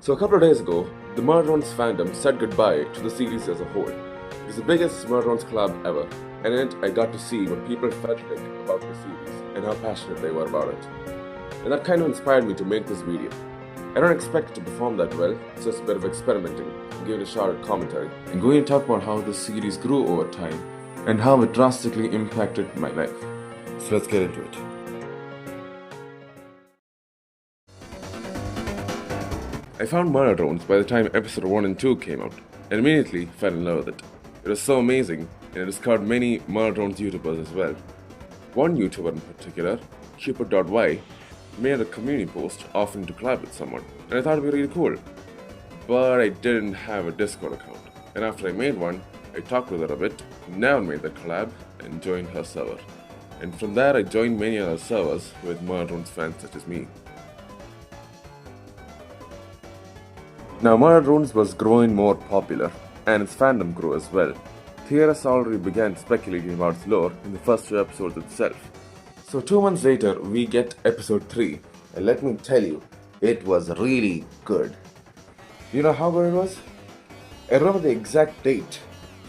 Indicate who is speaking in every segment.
Speaker 1: So a couple of days ago, the Murderons fandom said goodbye to the series as a whole. It was the biggest Murderons club ever, and in it I got to see what people felt like about the series and how passionate they were about it. And that kind of inspired me to make this video. I don't expect it to perform that well, it's just a bit of experimenting, and give it a shot at commentary. I'm going to talk about how this series grew over time and how it drastically impacted my life. So let's get into it. I found Murderons by the time episode 1 and 2 came out, and immediately fell in love with it. It was so amazing, and I discovered many Murderons YouTubers as well. One YouTuber in particular, ᴇᴍᴘᴛ, made a community post offering to collab with someone, and I thought it'd be really cool. But I didn't have a Discord account, and after I made one, I talked with her a bit, never made that collab, and joined her server. And from there I joined many other servers with Murderons fans such as me. Now Murderons was growing more popular, and its fandom grew as well. Theorists already began speculating about its lore in the first 2 episodes itself. So 2 months later, we get episode 3, and let me tell you, it was really good. You know how good it was? I remember the exact date,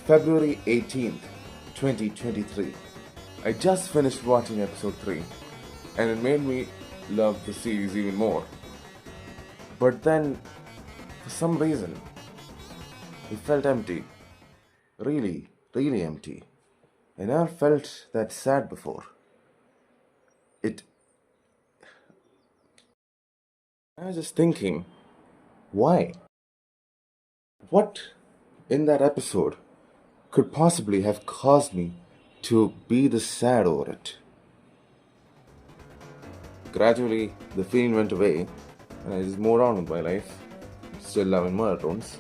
Speaker 1: February 18th, 2023. I just finished watching episode 3, and it made me love the series even more. But then, for some reason, it felt empty. Really, really empty. I never felt that sad before. I was just thinking, why? What in that episode could possibly have caused me to be this sad over it? Gradually, the feeling went away, and I just moved on with my life, still loving Murderons.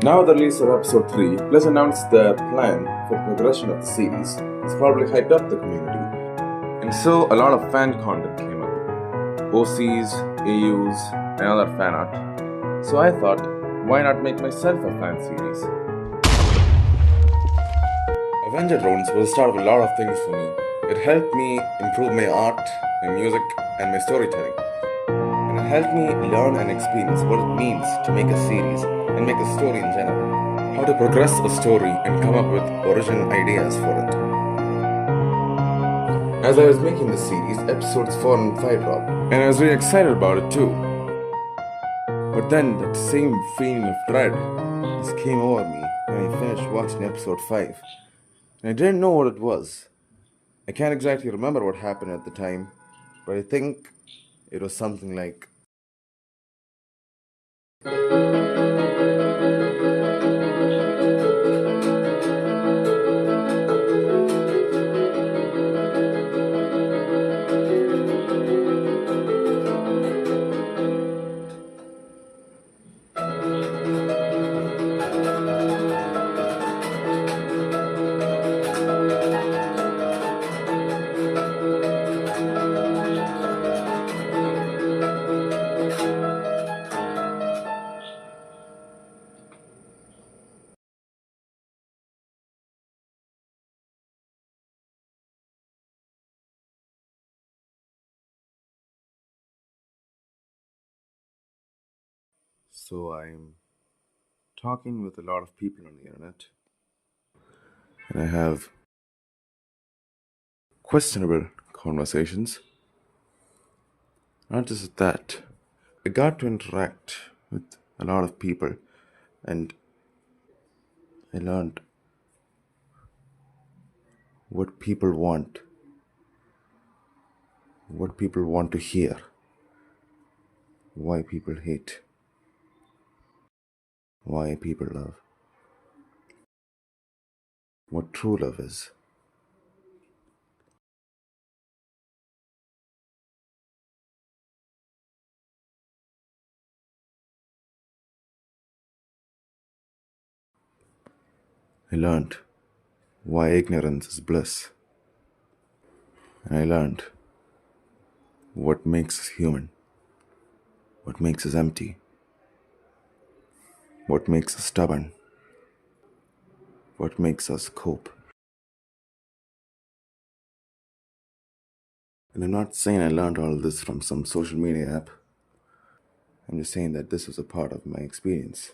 Speaker 1: Now the release of episode 3, Plus announced their plan for the progression of the series. It's probably hyped up the community. And so a lot of fan content came up. OCs, AUs, and other fan art. So I thought, why not make myself a fan series? Avenger was the start of a lot of things for me. It helped me improve my art, my music, and my storytelling. And it helped me learn and experience what it means to make a series and make a story in general. How to progress a story and come up with original ideas for it. As I was making the series, episodes 4 and 5 dropped, and I was really excited about it too. But then that same feeling of dread just came over me when I finished watching episode 5. And I didn't know what it was. I can't exactly remember what happened at the time, but I think it was something like, so I'm talking with a lot of people on the internet, and I have questionable conversations. Not just that, I got to interact with a lot of people, and I learned what people want to hear, why people hate, why people love, what true love is. I learned why ignorance is bliss, and I learned what makes us human, what makes us empty, what makes us stubborn, what makes us cope. And I'm not saying I learned all this from some social media app. I'm just saying that this was a part of my experience.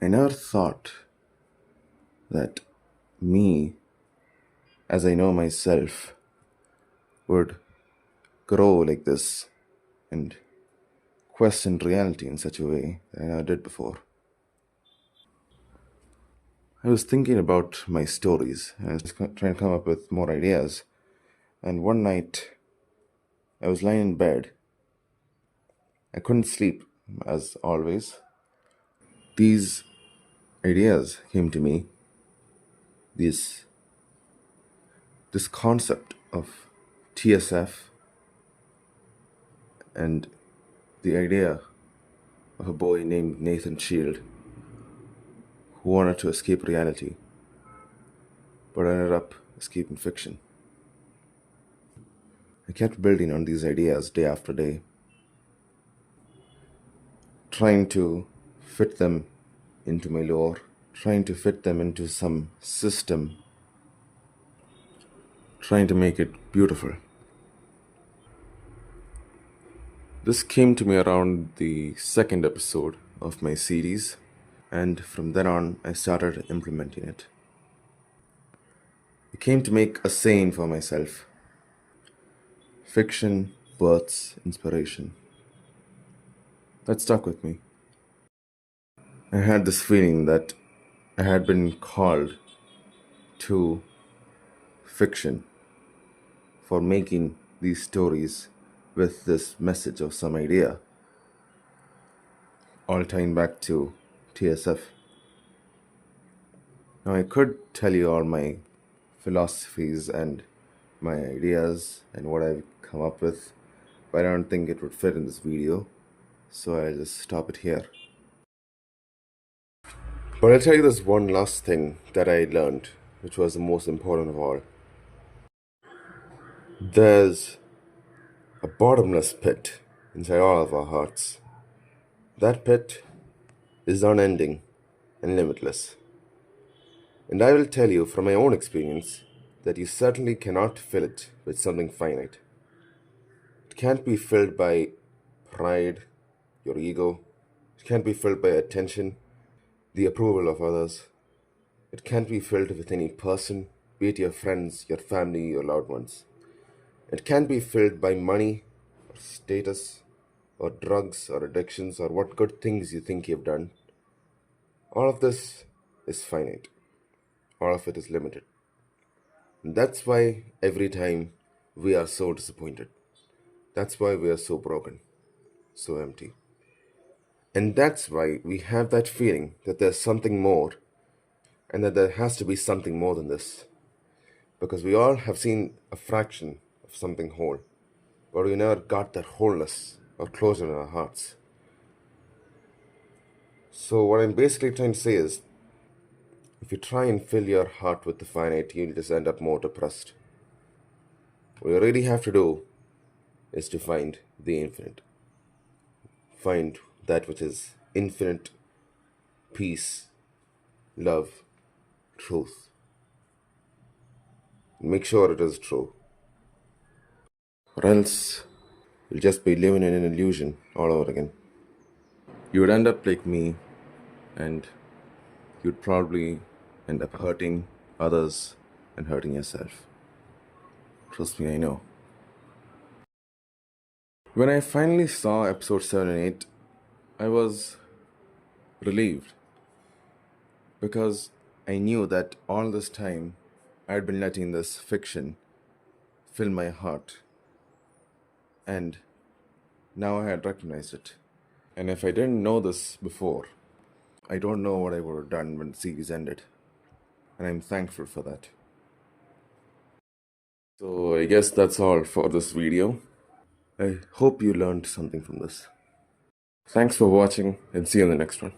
Speaker 1: I never thought that me, as I know myself, would grow like this and question reality in such a way that I never did before. I was thinking about my stories and I was trying to come up with more ideas. And one night, I was lying in bed. I couldn't sleep, as always. These ideas came to me. This this concept of TSF and the idea of a boy named Nathan Shield who wanted to escape reality but ended up escaping fiction. I kept building on these ideas day after day, trying to fit them into my lore, trying to fit them into some system, trying to make it beautiful. This came to me around the second episode of my series, and from then on, I started implementing it. I came to make a saying for myself: fiction births inspiration. That stuck with me. I had this feeling that I had been called to fiction for making these stories with this message of some idea, all tying back to TSF. Now, I could tell you all my philosophies and my ideas and what I've come up with, but I don't think it would fit in this video, so I'll just stop it here. But I'll tell you this one last thing that I learned, which was the most important of all. There's a bottomless pit inside all of our hearts. That pit is unending and limitless. And I will tell you from my own experience that you certainly cannot fill it with something finite. It can't be filled by pride, your ego. It can't be filled by attention, the approval of others. It can't be filled with any person, be it your friends, your family, your loved ones. It can't be filled by money, or status, or drugs, or addictions, or what good things you think you've done. All of this is finite. All of it is limited. And that's why every time we are so disappointed. That's why we are so broken, so empty. And that's why we have that feeling that there's something more and that there has to be something more than this. Because we all have seen a fraction of something whole, but we never got that wholeness or closure in our hearts. So what I'm basically trying to say is, if you try and fill your heart with the finite, you'll just end up more depressed. What you really have to do is to find the infinite. Find that which is infinite peace, love, truth. Make sure it is true. Or else you'll just be living in an illusion all over again. You would end up like me, and you'd probably end up hurting others and hurting yourself. Trust me, I know. When I finally saw episode 7 and 8, I was relieved because I knew that all this time I had been letting this fiction fill my heart, and now I had recognized it. And if I didn't know this before, I don't know what I would have done when the series ended, and I'm thankful for that. So I guess that's all for this video. I hope you learned something from this. Thanks for watching, and see you in the next one.